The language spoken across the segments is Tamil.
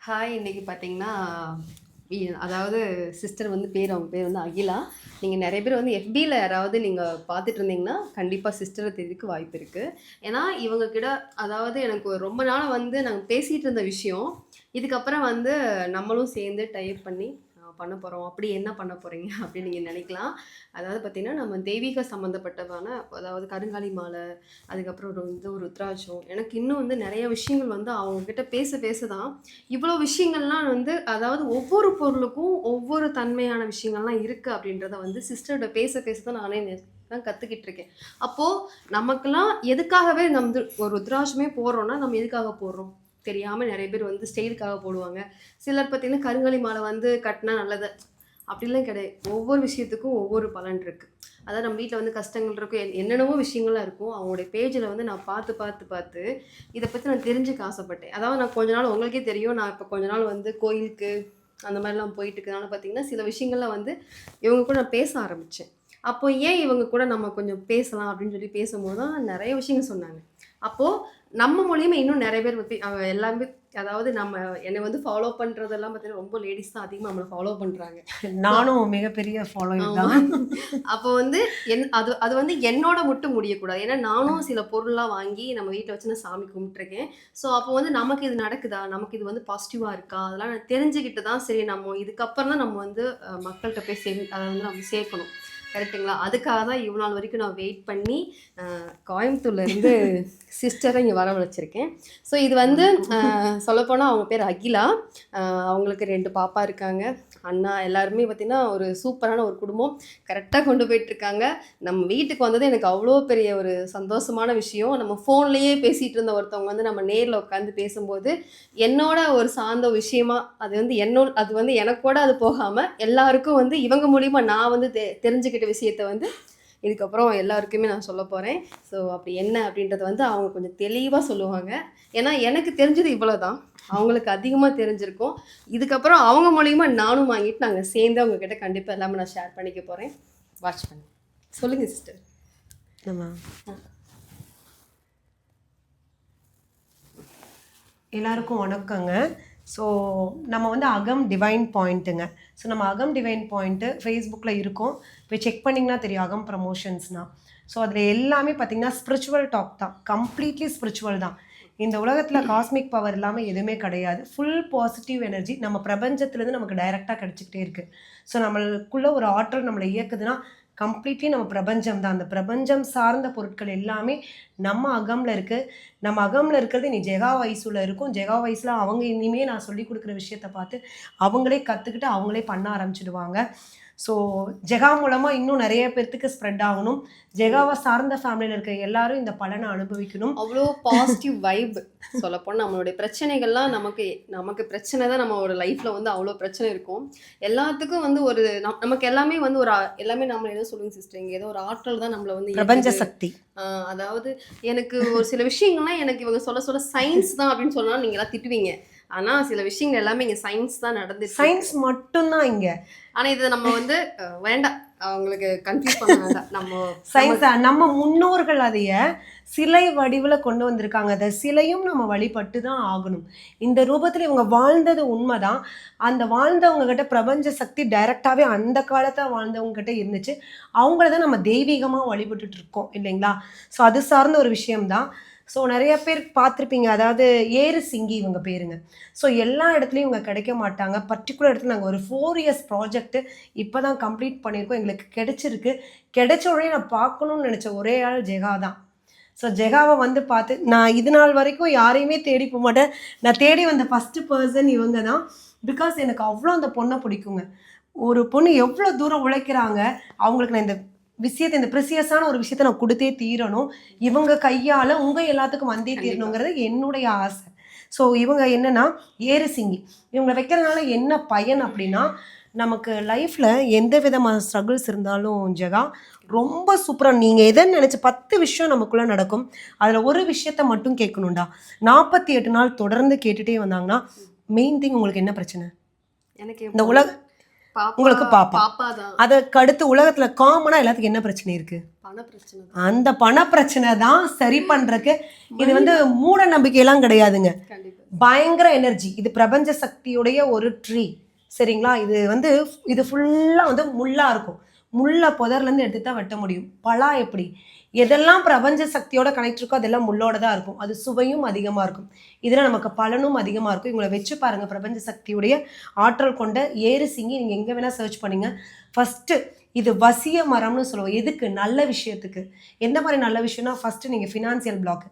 ஹாய். இன்னைக்கு பார்த்தீங்கன்னா, அதாவது சிஸ்டர் வந்து அவங்க பேர் வந்து அகிலா. நீங்க நெறைய பேர் வந்து எஃபில யாராவது நீங்க பார்த்துட்டு இருந்தீங்கன்னா, கண்டிப்பா சிஸ்டர தெரியறதுக்கு வாய்ப்பு இருக்கு. ஏன்னா, இவங்க கிட்ட அதாவது எனக்கு ரொம்ப நாளா வந்து நாங்க பேசிட்டு இருந்த விஷயம், இதுக்கப்புறம் வந்து நம்மளும் சேர்ந்து டைப் பண்ணி பண்ண போறோம். அப்படி என்ன பண்ண போறீங்க அப்படின்னு நீங்க நினைக்கலாம். அதாவது பார்த்தீங்கன்னா, நம்ம தெய்வீக சம்மந்தப்பட்டமான அதாவது கருங்காலி மாலை, அதுக்கப்புறம் ஒரு ருத்ராட்சம். எனக்கு இன்னும் வந்து நெறைய விஷயங்கள் வந்து அவங்க கிட்ட பேச பேச தான் இவ்வளோ விஷயங்கள்லாம் வந்து அதாவது ஒவ்வொரு பொருளுக்கும் ஒவ்வொரு தன்மையான விஷயங்கள்லாம் இருக்கு அப்படின்றத வந்து சிஸ்டர்கிட்ட பேச பேச தான் நானே தான் கத்துக்கிட்டு இருக்கேன். அப்போ நமக்கெல்லாம் எதுக்காகவே நம்ம வந்து ஒரு ருத்ராட்சமே போடுறோம்னா நம்ம எதுக்காக போடுறோம்? தெரியாம நிறைய பேர் வந்து ஸ்டைலுக்காக போடுவாங்க. சிலர் பார்த்தீங்கன்னா கருங்காலி மாலை வந்து கட்டினா நல்லது அப்படிலாம் கிடையாது. ஒவ்வொரு விஷயத்துக்கும் ஒவ்வொரு பலன் இருக்கு. அதாவது நம்ம வீட்டில் வந்து கஷ்டங்கள் இருக்கும், என்னென்னவோ விஷயங்கள்லாம் இருக்கும். அவங்களுடைய பேஜில் வந்து நான் பார்த்து பார்த்து பார்த்து இதை பற்றி நான் தெரிஞ்சுக்க ஆசைப்பட்டேன். அதாவது நான் கொஞ்ச நாள் உங்களுக்கே தெரியும், நான் இப்போ கொஞ்ச நாள் வந்து கோயிலுக்கு அந்த மாதிரிலாம் போயிட்டு இருக்கனால பார்த்தீங்கன்னா சில விஷயங்கள்லாம் வந்து இவங்க கூட நான் பேச ஆரம்பித்தேன். அப்போ ஏன் இவங்க கூட நம்ம கொஞ்சம் பேசலாம் அப்படின்னு சொல்லி பேசும்போது தான் நிறைய விஷயங்கள் சொன்னாங்க. அப்போது நம்ம மூலியமா இன்னும் நிறைய பேர் வந்து எல்லாமே அதாவது நம்ம என்னை வந்து ஃபாலோ பண்ணுறதெல்லாம் பார்த்தீங்கன்னா ரொம்ப லேடிஸ் தான் அதிகமாக நம்மளை ஃபாலோ பண்ணுறாங்க. நானும் மிகப்பெரிய ஃபாலோயர் ஆமா. தான். அப்போ வந்து அது அது வந்து என்னோட மட்டும் முடியக்கூடாது. ஏன்னா நானும் சில பொருள்லாம் வாங்கி நம்ம வீட்ல வச்சு நான் சாமி கும்பிட்டுருக்கேன். ஸோ அப்போ வந்து நமக்கு இது நடக்குதா? நமக்கு இது வந்து பாசிட்டிவா இருக்கா? அதெல்லாம் நான் தெரிஞ்சுக்கிட்டு தான் சரி நம்ம இதுக்கப்புறம் தான் நம்ம வந்து மக்கள்ட்ட போய் அத வந்து நம்ம சேர்க்கணும். கரெக்ட்டுங்களா? அதுக்காக தான் இவ்வளோ நாள் வரைக்கும் நான் வெயிட் பண்ணி கோயம்புத்தூர்லேருந்து சிஸ்டரை இங்கே வரவழைச்சிருக்கேன். ஸோ இது வந்து சொல்லப்போனால் அவங்க பேர் அகிலா. அவங்களுக்கு 2 பாப்பா இருக்காங்க. அண்ணா எல்லாருமே பார்த்தீங்கன்னா ஒரு சூப்பரான ஒரு குடும்பம். கரெக்டாக கொண்டு போயிட்டுருக்காங்க. நம்ம வீட்டுக்கு வந்தது எனக்கு அவ்வளோ பெரிய ஒரு சந்தோஷமான விஷயம். நம்ம ஃபோன்லேயே பேசிகிட்டு இருந்த ஒருத்தவங்க வந்து நம்ம நேரில் உட்காந்து பேசும்போது என்னோட ஒரு சார்ந்த விஷயமா அது வந்து அது வந்து எனக்கூட அது போகாமல் எல்லாருக்கும் வந்து இவங்க மூலிமா நான் வந்து தெரிஞ்சுக்கிட்ட விஷயத்த வந்து இதுக்கப்புறம் எல்லாருக்குமே நான் சொல்ல போகிறேன். ஸோ அப்படி என்ன அப்படின்றத வந்து அவங்க கொஞ்சம் தெளிவாக சொல்லுவாங்க. ஏன்னா எனக்கு தெரிஞ்சது இவ்வளோ தான், அவங்களுக்கு அதிகமாக தெரிஞ்சிருக்கும். இதுக்கப்புறம் அவங்க மூலியமா நானும் வாங்கிட்டு நாங்கள் சேர்ந்து அவங்க கிட்ட கண்டிப்பாக எல்லாமே நான் ஷேர் பண்ணிக்க போகிறேன். வாட்ச் பண்ணி சொல்லுங்கள் சிஸ்டர். எல்லாருக்கும் வணக்கங்க. ஸோ நம்ம வந்து அகம் டிவைன் பாயிண்ட்டுங்க. ஸோ நம்ம அகம் டிவைன் பாயிண்ட்டு ஃபேஸ்புக்கில் இருக்கும், போய் செக் பண்ணிங்கன்னா தெரியும் அகம் ப்ரமோஷன்ஸ்னால். ஸோ அதில் எல்லாமே பார்த்திங்கன்னா ஸ்பிரிச்சுவல் டாக் தான், கம்ப்ளீட்லி ஸ்பிரிச்சுவல் தான். இந்த உலகத்தில் காஸ்மிக் பவர் இல்லாமல் எதுவுமே கிடையாது. ஃபுல் பாசிட்டிவ் எனர்ஜி நம்ம பிரபஞ்சத்துலேருந்து நமக்கு டைரெக்டாக கிடச்சிக்கிட்டே இருக்குது. ஸோ நம்மளுக்குள்ளே ஒரு ஆற்றல் நம்மளை இயக்குதுன்னா கம்ப்ளீட்லி நம்ம பிரபஞ்சம் தான். அந்த பிரபஞ்சம் சார்ந்த பொருட்கள் எல்லாமே நம்ம அகமில் இருக்குது. நம்ம அகமில் இருக்கிறது இனி ஜெகா வயசுல இருக்கும். ஜெகா வயசில் அவங்க இனிமேல் நான் சொல்லி கொடுக்குற விஷயத்தை பார்த்து அவங்களே கற்றுக்கிட்டு அவங்களே பண்ண ஆரம்பிச்சிடுவாங்க. ஸோ ஜெகா மூலமாக இன்னும் நிறைய பேர்த்துக்கு ஸ்ப்ரெட் ஆகணும். ஜெகாவை சார்ந்த ஃபேமிலியில் இருக்க எல்லாரும் இந்த பலனை அனுபவிக்கணும். அவ்வளோ பாசிட்டிவ் வைப் சொல்லப்போனால் நம்மளுடைய பிரச்சனைகள்லாம் நமக்கு பிரச்சனை தான். நம்மளோட லைஃப்பில் வந்து அவ்வளோ பிரச்சனை இருக்கும். எல்லாத்துக்கும் வந்து ஒரு நமக்கு எல்லாமே வந்து எல்லாமே நம்ம ஏதோ சொல்லுங்க சிஸ்டர், இங்கே ஏதோ ஒரு ஆற்றல் தான் நம்மளை வந்து பிரபஞ்ச சக்தி. அதாவது எனக்கு ஒரு சில விஷயங்கள்லாம் எனக்கு இவங்க சொல்ல சொல்ல சயின்ஸ் தான் அப்படின்னு சொன்னால் நீங்களாம் திட்டுவீங்க. ஆனால் சில விஷயங்கள் எல்லாமே இங்கே சயின்ஸ் தான் நடந்து, சயின்ஸ் மட்டும்தான் இங்கே. ஆனால் இதை நம்ம வந்து வேண்டாம், அவங்களுக்கு கன்ஃபியூஸ் பண்ண வேண்டாம். நம்ம சயின்ஸ் நம்ம முன்னோர்கள் அதைய சிலை வடிவில் கொண்டு வந்திருக்காங்க. அந்த சிலையும் நம்ம வழிபட்டு தான் ஆகணும். இந்த ரூபத்தில் இவங்க வாழ்ந்தது உண்மைதான். அந்த வாழ்ந்தவங்க கிட்ட பிரபஞ்ச சக்தி டைரெக்டாகவே அந்த காலத்தில் வாழ்ந்தவங்க கிட்ட இருந்துச்சு. அவங்கள தான் நம்ம தெய்வீகமாக வழிபட்டுட்டு இருக்கோம் இல்லைங்களா? ஸோ அது சார்ந்த ஒரு விஷயம்தான். ஸோ நிறைய பேர் பார்த்துருப்பீங்க, அதாவது ஏறு சிங்கி இவங்க பேருங்க. ஸோ எல்லா இடத்துலையும் இவங்க கிடைக்க மாட்டாங்க. பர்டிகுலர் இடத்துல நாங்கள் ஒரு 4 இயர்ஸ் ப்ராஜெக்ட்டு இப்போ தான் கம்ப்ளீட் பண்ணியிருக்கோம். எங்களுக்கு கிடைச்சிருக்கு. கிடைச்ச உடனே நான் பார்க்கணுன்னு நினச்ச ஒரே ஆள் ஜெகா தான். ஸோ ஜெகாவை வந்து பார்த்து நான் இது நாள் வரைக்கும் யாரையுமே தேடி போக மாட்டேன். நான் தேடி வந்த ஃபஸ்ட்டு பர்சன் இவங்க தான். பிகாஸ் எனக்கு அவ்வளோ அந்த பொண்ணை பிடிக்குங்க. ஒரு பொண்ணு எவ்வளோ தூரம் உழைக்கிறாங்க, அவங்களுக்கு நான் இந்த விஷயத்தை, இந்த ப்ரிசியஸான ஒரு விஷயத்தை நான் கொடுத்தே தீரணும். இவங்க கையால் உங்கள் எல்லாத்துக்கும் வந்தே தீரணுங்கிறது என்னுடைய ஆசை. ஸோ இவங்க என்னென்னா ஏறு சிங்கி. இவங்களை வைக்கிறதுனால என்ன பயன் அப்படின்னா, நமக்கு லைஃப்பில் எந்த விதமான ஸ்ட்ரகிள்ஸ் இருந்தாலும் ஜெகா ரொம்ப சூப்பராக நீங்கள் எதை நினச்சி 10 விஷயம் நமக்குள்ளே நடக்கும். அதில் ஒரு விஷயத்த மட்டும் கேட்கணுண்டா. 48 நாள் தொடர்ந்து கேட்டுகிட்டே வந்தாங்கன்னா மெயின் திங் உங்களுக்கு என்ன பிரச்சனை? எனக்கு இந்த உலக உங்களுக்கு பாப்பா. பாப்பா தான். அதுக்கு அடுத்து உலகத்துல காமனா எல்லாத்துக்கும் என்ன பிரச்சனை இருக்கு? பண பிரச்சனை. அந்த பண பிரச்சனை தான் சரி பண்றதுக்கு. இது வந்து மூட நம்பிக்கையெல்லாம் கிடையாதுங்க, கண்டிப்பா. பயங்கர எனர்ஜி. இது பிரபஞ்ச சக்தியுடைய ஒரு ட்ரீ, சரிங்களா? இது வந்து இது ஃபுல்லா வந்து முள்ளா இருக்கும். முள்ள புதர்ல இருந்து எடுத்து தான் வெட்ட முடியும். பலா எப்படி எதெல்லாம் பிரபஞ்ச சக்தியோட கனெக்ட் இருக்கோ அதெல்லாம் முள்ளோட தான் இருக்கும். அது சுவையும் அதிகமா இருக்கும், இதுல நமக்கு பலனும் அதிகமா இருக்கும். இவங்களை வச்சு பாருங்க, பிரபஞ்ச சக்தியுடைய ஆற்றல் கொண்ட ஏறு சிங்கி. நீங்க எங்க வேணா சர்ச் பண்ணுங்க. ஃபர்ஸ்ட் இது வசிய மரம்னு சொல்லுவோம். எதுக்கு? நல்ல விஷயத்துக்கு. எந்த மாதிரி நல்ல விஷயம்னா, ஃபர்ஸ்ட் நீங்க ஃபினான்சியல் பிளாக்,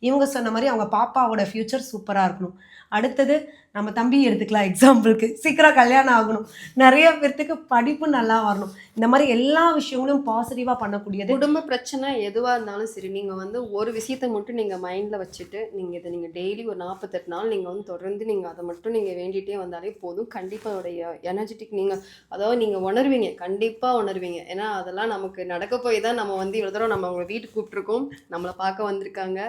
இவங்க சொன்ன மாதிரி அவங்க பாப்பாவோட ஃபியூச்சர் சூப்பராக இருக்கணும். அடுத்தது நம்ம தம்பி எடுத்துக்கலாம் எக்ஸாம்பிளுக்கு, சீக்கிரம் கல்யாணம் ஆகணும். நிறைய பேர்த்துக்கு படிப்பு நல்லா வரணும். இந்த மாதிரி எல்லா விஷயங்களும் பாசிட்டிவாக பண்ணக்கூடியது. குடும்ப பிரச்சனை எதுவாக இருந்தாலும் சரி, நீங்கள் வந்து ஒரு விஷயத்தை மட்டும் நீங்கள் மைண்டில் வச்சுட்டு நீங்கள் இதை நீங்கள் டெய்லி ஒரு 48 நாள் நீங்கள் வந்து தொடர்ந்து நீங்கள் அதை மட்டும் நீங்கள் வேண்டிகிட்டே வந்தாலே போதும். கண்டிப்பாக அதோடைய எனர்ஜெட்டிக் நீங்கள் அதாவது நீங்கள் உணர்வீங்க, கண்டிப்பாக உணர்வீங்க. ஏன்னா அதெல்லாம் நமக்கு நடக்க போய் தான் நம்ம வந்து இவ்வளோ தூரம் நம்ம அவங்க வீட்டுக்கு கூப்பிட்ருக்கோம், நம்மளை பார்க்க வந்திருக்காங்க.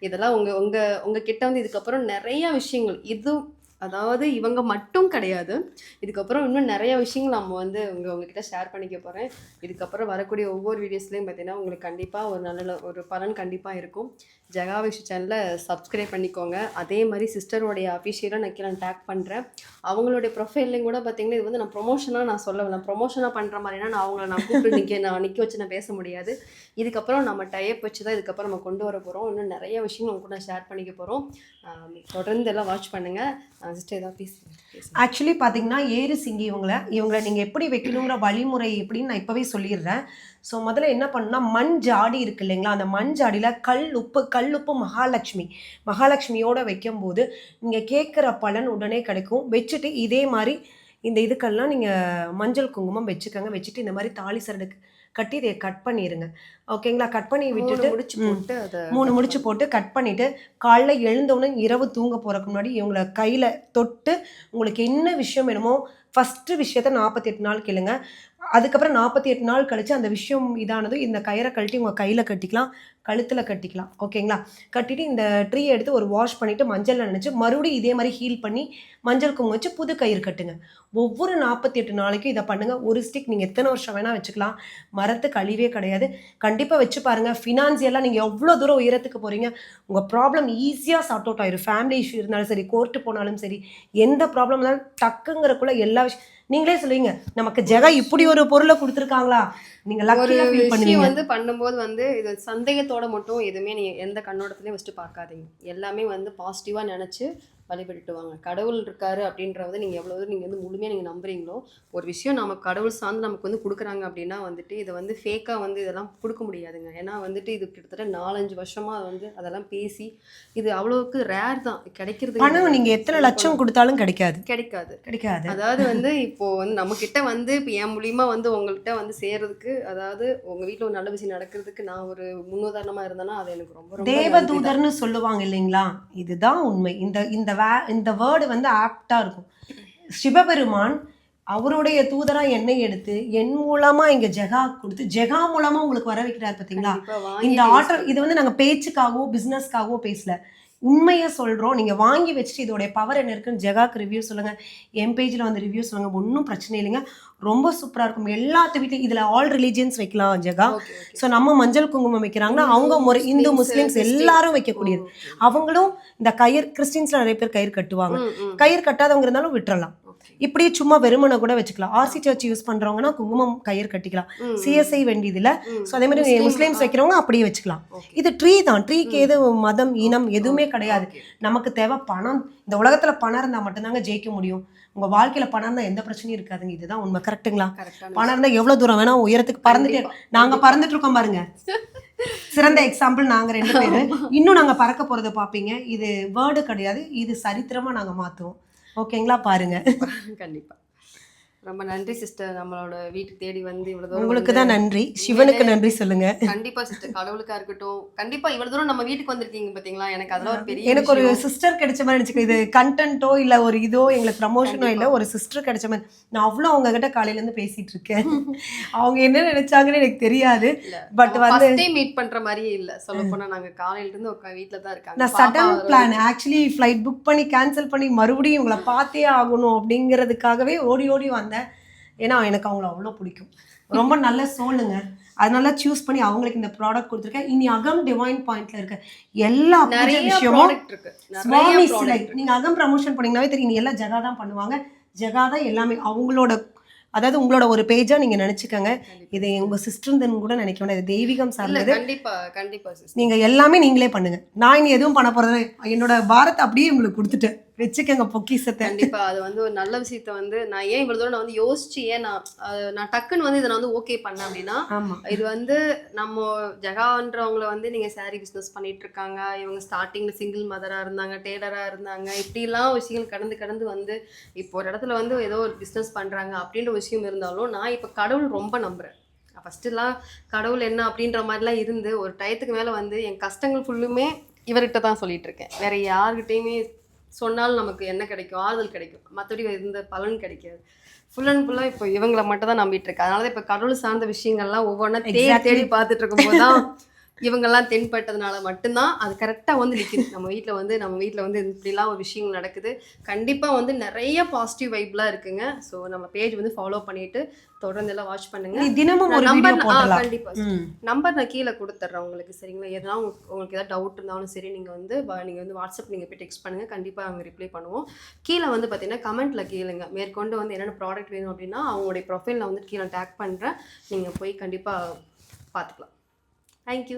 இதெல்லாம் உங்கள் கிட்ட வந்து இதுக்கப்புறம் நிறைய விஷயங்கள் இது அதாவது இவங்க மட்டும் கிடையாது, இதுக்கப்புறம் இன்னும் நிறைய விஷயங்கள் நம்ம வந்து உங்ககிட்ட ஷேர் பண்ணிக்க போகிறேன். இதுக்கப்புறம் வரக்கூடிய ஒவ்வொரு வீடியோஸ்லையும் பார்த்தீங்கன்னா உங்களுக்கு கண்டிப்பாக ஒரு நல்ல ஒரு பலன் கண்டிப்பாக இருக்கும். ஜெகா விஷு சேனலை சப்ஸ்கிரைப் பண்ணிக்கோங்க. அதே மாதிரி சிஸ்டருடைய அஃபிஷியலாக நான் கீழே டேக் பண்ணுறேன். அவங்களுடைய ப்ரொஃபைல்லையும் கூட பார்த்தீங்கன்னா இது வந்து நான் ப்ரொமோஷனாக நான் சொல்லலை, ப்ரொமோஷனாக பண்ணுற மாதிரினா நான் அவங்கள நான் கூப்பிட்டு நிற்க வச்சு நான் பேச முடியாது. இதுக்கப்புறம் நம்ம டைப் வச்சு தான் இதுக்கப்புறம் நம்ம கொண்டு வர போகிறோம். இன்னும் நிறைய விஷயங்கள் அவங்க கூட ஷேர் பண்ணிக்க போகிறோம். தொடர்ந்து எல்லாம் வாட்ச் பண்ணுங்கள். சிஸ்டர் ஏதாவது பேசுங்க. ஆக்சுவலி பார்த்தீங்கன்னா ஏறு சிங்கி இவங்களை நீங்கள் எப்படி வைக்கணுங்கிற வழிமுறை எப்படின்னு நான் இப்போவே சொல்லிடுறேன். ஸோ முதல்ல என்ன பண்ணுன்னா, மண் ஜாடி இருக்கு இல்லைங்களா, அந்த மண் ஜாடியில் கல் உப்பு மகாலட்சுமியோடு வைக்கும்போது நீங்கள் கேட்குற பலன் உடனே கிடைக்கும். வச்சுட்டு இதே மாதிரி இந்த இதுக்கெல்லாம் நீங்கள் மஞ்சள் குங்குமம் வச்சுக்கோங்க. வச்சுட்டு இந்த மாதிரி தாலி சரடுக்கு கட்டி இதை கட் பண்ணிடுங்க. ஓகேங்களா? கட் பண்ணி விட்டுட்டு 3 முடிச்சு போட்டு கட் பண்ணிவிட்டு காலைல எழுந்தவுடனே இரவு தூங்க போகிறதுக்கு முன்னாடி இவங்களை கையில் தொட்டு உங்களுக்கு என்ன விஷயம் வேணுமோ ஃபஸ்ட்டு விஷயத்த 48 நாள் கேளுங்க. அதுக்கப்புறம் 48 நாள் கழித்து அந்த விஷயம் இதானதும் இந்த கயிறை கழட்டி உங்கள் கையில் கட்டிக்கலாம், கழுத்தில் கட்டிக்கலாம். ஓகேங்களா? கட்டிட்டு இந்த ட்ரீ எடுத்து ஒரு வாஷ் பண்ணிவிட்டு மஞ்சளில் நினச்சி மறுபடியும் இதே மாதிரி ஹீல் பண்ணி மஞ்சள் குங்குமம் வச்சு புது கயிறு கட்டுங்க. ஒவ்வொரு 48 நாளைக்கும் இதை பண்ணுங்கள். ஒரு ஸ்டிக் நீங்கள் எத்தனை வருஷம் வேணால் வச்சுக்கலாம், மரத்துக்கு அழிவே கிடையாது. கண்டிப்பாக வச்சு பாருங்கள். ஃபினான்சியலாக நீங்கள் எவ்வளோ தூரம் உயரத்துக்கு போகிறீங்க, உங்கள் ப்ராப்ளம் ஈஸியாக சார்ட் அவுட் ஆயிரும். ஃபேமிலி இஷ்யூ இருந்தாலும் சரி, கோர்ட்டு போனாலும் சரி, எந்த ப்ராப்ளம் இருந்தாலும் டக்குங்கிறக்குள்ள எல்லா விஷயம் நீங்களே சொல்லுவீங்க, நமக்கு ஜெகா இப்படி ஒரு பொருளை கொடுத்துருக்காங்களா, நீங்க லக்கியா ஃபீல் பண்ணுவீங்க. வந்து பண்ணும்போது வந்து இது சந்தேகத்தோட மட்டும் எதுவுமே நீ எந்த கண்ணோட்டத்திலையும் ஃபஸ்ட்டு பார்க்காதீங்க. எல்லாமே வந்து பாசிட்டிவாக நினச்சி வழிபட்டுட்டு வாங்க. கடவுள் இருக்காரு அப்படின்றத நீங்கள் எவ்வளோ தூரம் நீங்கள் வந்து முழுமையாக நீங்கள் நம்புறீங்களோ, ஒரு விஷயம் நமக்கு கடவுள் சார்ந்து நமக்கு வந்து கொடுக்குறாங்க அப்படின்னா வந்துட்டு இதை வந்து ஃபேக்காக வந்து இதெல்லாம் கொடுக்க முடியாதுங்க. ஏன்னா வந்துட்டு இது கிட்டத்தட்ட 4-5 வருஷமாக வந்து அதெல்லாம் பேசி இது அவ்வளோவுக்கு ரேர் தான் கிடைக்கிறது. பணம் நீங்கள் எத்தனை லட்சம் கொடுத்தாலும் கிடைக்காது. அதாவது வந்து இப்போ வந்து நம்ம கிட்ட வந்து இப்போ என் மூலியமா வந்து உங்கள்கிட்ட வந்து சேர்றதுக்கு, அதாவது உங்க வீட்டில் ஒரு நல்ல விஷயம் நடக்கிறதுக்கு நான் ஒரு முன்னுதாரணமாக இருந்தேன்னா அது எனக்கு ரொம்ப தேவதூதர்னு சொல்லுவாங்க இல்லைங்களா, இதுதான் உண்மை. இந்த வேர்டு வந்து ஆப்டா இருக்கும். சிவபெருமான் அவருடைய தூதரா என்னை எடுத்து என் மூலமா இங்க ஜெகா கொடுத்து ஜெகா மூலமா உங்களுக்கு வர வைக்கிறார். பார்த்தீங்களா? இந்த ஆர்டர் இது வந்து நாங்க பேச்சுக்காகவோ பிசினஸ்க்காகவோ பேசல, உண்மையை சொல்கிறோம். நீங்கள் வாங்கி வச்சுட்டு இதோடைய பவர் என்ன இருக்குன்னு ஜெகாக்கு ரிவ்யூ சொல்லுங்கள், என் பேஜில் வந்து ரிவ்யூ சொல்லுங்கள், ஒன்றும் பிரச்சனை இல்லைங்க. ரொம்ப சூப்பராக இருக்கும். எல்லாத்து வீட்லையும் இதில் ஆல் ரிலீஜியன்ஸ் வைக்கலாம் ஜெகா. ஸோ நம்ம மஞ்சள் குங்குமம் வைக்கிறாங்கன்னா அவங்க முறை இந்து முஸ்லீம்ஸ் எல்லாரும் வைக்கக்கூடியது. அவங்களும் இந்த கயிறு, கிறிஸ்டின்ஸில் நிறைய பேர் கயிறு கட்டுவாங்க, கயிறு கட்டாதவங்க இருந்தாலும் விட்டுறலாம். இப்படியே சும்மா வெறுமனை கூட வச்சுக்கலாம். ஆர்சி சர்ச் யூஸ் பண்றவங்கன்னா குங்குமம் கயிறு கட்டிக்கலாம், சிஎஸ்ஐ வேண்டியதில்ல. ஸோ அதே மாதிரி முஸ்லீம்ஸ் வைக்கிறவங்க அப்படியே வச்சுக்கலாம். இது ட்ரீ தான், ட்ரீக்கு எது மதம் இனம் எதுவுமே கிடையாது. நமக்கு தேவை பணம். இந்த உலகத்துல பணம் இருந்தா மட்டும்தாங்க ஜெயிக்க முடியும். உங்க வாழ்க்கையில பணம் இருந்தா எந்த பிரச்சனையும் இருக்காதுங்க. இதுதான் உண்மை. கரெக்டுங்களா? பணம் இருந்தா எவ்வளவு தூரம் வேணா உயரத்துக்கு பறந்துட்டு, நாங்க பறந்துட்டு இருக்கோம் பாருங்க. சிறந்த எக்ஸாம்பிள் நாங்க 2 பேரு. இன்னும் நாங்க பறக்க போறதை பாப்பீங்க. இது வேர்டு கிடையாது, இது சரித்திரமா நாங்க மாத்துவோம். ஓகேங்களா? பாருங்க. கண்டிப்பா. ரொம்ப நன்றி சிஸ்டர், நம்மளோட வீட்டுக்கு தேடி வந்து இவ்வளவு தூரம். உங்களுக்கு தான் நன்றி, சிவனுக்கு நன்றி சொல்லுங்க. கண்டிப்பா சிஸ்டர், கடவுளுக்கா இருக்கட்டும், கண்டிப்பா இவ்வளவு தூரம் நம்ம வீட்டுக்கு வந்திருக்கீங்க பாத்தீங்களா, எனக்கு அதெல்லாம் ஒரு பெரிய எனக்கு ஒரு சிஸ்டர் கிடைச்ச மாதிரி நினைச்சுக்க. இது கண்டென்ட்டோ இல்ல ஒரு இதோ எங்களுக்கு ப்ரமோஷனோ இல்ல, ஒரு சிஸ்டர் கிடைச்ச மாதிரி. நான் அவ்வளவு அவங்க கிட்ட காலையில இருந்து பேசிட்டு இருக்கேன். அவங்க என்ன நினைச்சாங்கன்னு எனக்கு தெரியாது. பட் வந்து மீட் பண்ற மாதிரியே இல்ல. சொல்ல போனா நாங்க காலையில இருந்து வீட்டுல தான் இருக்காங்க. நான் sudden plan actually flight book பண்ணி கேன்சல் பண்ணி மறுபடியும் உங்களை பார்த்தே ஆகணும் அப்படிங்கிறதுக்காகவே ஓடி ஓடி வந்தேன். ஏன்னா எனக்கு அவங்கள அவ்வளோ பிடிக்கும். ரொம்ப நல்ல சோலுங்க. அதனால சூஸ் பண்ணி அவங்களுக்கு இந்த ப்ராடக்ட் கொடுத்துருக்கேன். இனி அகம் டிவைன் பாயிண்ட்ல இருக்க எல்லா பூஜை நிறைய விஷயமும் ப்ராடக்ட் இருக்கு, சுவாமி நிறைய சிலை. ப்ராடக்ட் நீங்க அகம் ப்ரமோஷன் பண்ணீங்கன்னாவே தெரியும், இனி எல்லாம் ஜெகா தான் பண்ணுவாங்க. ஜெகா தான் எல்லாமே அவங்களோட, அதாவது உங்களோட ஒரு பேஜா நீங்க நினைச்சுக்கங்க. இது உங்க சிஸ்டர்ன்னு கூட நினைக்க வேண்டாம், இது தெய்வீகம் இல்ல சார்ந்தது. கண்டிப்பா கண்டிப்பா சிஸ்டர். நீங்க எல்லாமே நீங்களே பண்ணுங்க. நான் இனி எதுவும் பண்ண போறது, என்னோட பாரத்தை அப்படியே உங்களுக்கு கொடுத்துட்டேன், வச்சுக்கங்க பொக்கிஷத்தை. கண்டிப்பா அது வந்து ஒரு நல்ல விஷயத்த வந்து நான் ஏன் இவ்வளவு தூரம் நான் வந்து யோசிச்சு ஏன் நான் டக்குன்னு வந்து இதை நான் வந்து ஓகே பண்ணேன் அப்படின்னா, ஆமா, இது வந்து நம்ம ஜெகான்றவங்கள வந்து நீங்க சாரி பிசினஸ் பண்ணிட்டு இருக்காங்க, இவங்க ஸ்டார்டிங்ல சிங்கிள் மதரா இருந்தாங்க, டெய்லரா இருந்தாங்க, இப்படிலாம் விஷயங்கள் கடந்து கடந்து வந்து இப்போ ஒரு இடத்துல வந்து ஏதோ ஒரு பிசினஸ் பண்றாங்க அப்படின்ற விஷயம் இருந்தாலும் நான் இப்ப கடவுள் ரொம்ப நம்புறேன். ஃபர்ஸ்ட்லாம் கடவுள் என்ன அப்படின்ற மாதிரிலாம் இருந்து ஒரு டயத்துக்கு மேல வந்து என் கஷ்டங்கள் ஃபுல்லுமே இவர்கிட்ட தான் சொல்லிட்டு இருக்கேன். வேற யாருக்கிட்டையுமே சொன்னாலும் நமக்கு என்ன கிடைக்கும், ஆறுதல் கிடைக்கும், மற்றபடி எந்த பலன் கிடைக்காது. ஃபுல் அண்ட் ஃபுல்லாக இப்போ இவங்களை மட்டும் தான் நம்பிட்டு இருக்கேன். அதனால தான் இப்போ கடவுள் சார்ந்த விஷயங்கள்லாம் ஒவ்வொன்றா தேடி தேடி பார்த்துட்டு இருக்கும்போது தான் இவங்கெல்லாம் தென்பட்டதுனால மட்டும்தான் அது கரெக்டாக வந்து நிற்கிது. நம்ம வீட்டில் வந்து இப்படிலாம் ஒரு விஷயங்கள் நடக்குது. கண்டிப்பாக வந்து நிறைய பாசிட்டிவ் வைப்லாம் இருக்குங்க. ஸோ நம்ம பேஜ் வந்து ஃபாலோ பண்ணிட்டு தொடர்ந்து எல்லாம் வாட்ச் பண்ணுங்க. நீ தினமும் ஒரு நம்பர் வீடியோ போடலாம். கண்டிப்பாக நம்பர் நான் கீழே கொடுத்துட்றேன் உங்களுக்கு, சரிங்களா? எதனா உங்களுக்கு ஏதாவது டவுட் இருந்தாலும் சரி, நீங்கள் வந்து வாட்ஸ்அப் நீங்கள் போய் டெக்ஸ்ட் பண்ணுங்கள், கண்டிப்பாக அவங்க ரிப்ளை பண்ணுவோம். கீழே வந்து பார்த்தீங்கன்னா கமெண்ட்டில் கேளுங்க, மேற்கொண்டு வந்து என்னென்ன ப்ராடக்ட் வேணும் அப்படின்னா அவங்களுடைய ப்ரொஃபைல் நான் வந்து கீழே டேக் பண்ணுறேன், நீங்கள் போய் கண்டிப்பாக பார்த்துக்கலாம். Thank you.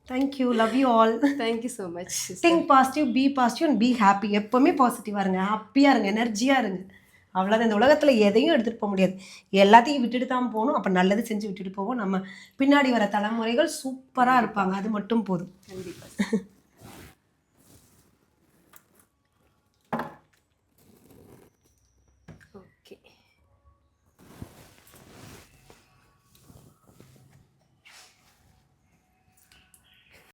Thank you, love you all. Thank you so much. Think positive, be positive and be happy. எப்பவுமே பாசிட்டிவாக இருங்க, ஹாப்பியாக இருங்க, எனர்ஜியாக இருங்க. அவ்வளோதான். இந்த உலகத்தில் எதையும் எடுத்துகிட்டு போக முடியாது, எல்லாத்தையும் விட்டுட்டு தான் போகணும். அப்போ நல்லது செஞ்சு விட்டுட்டு போவோம். நம்ம பின்னாடி வர தலைமுறைகள் சூப்பராக இருப்பாங்க, அது மட்டும் போதும். கண்டிப்பாக.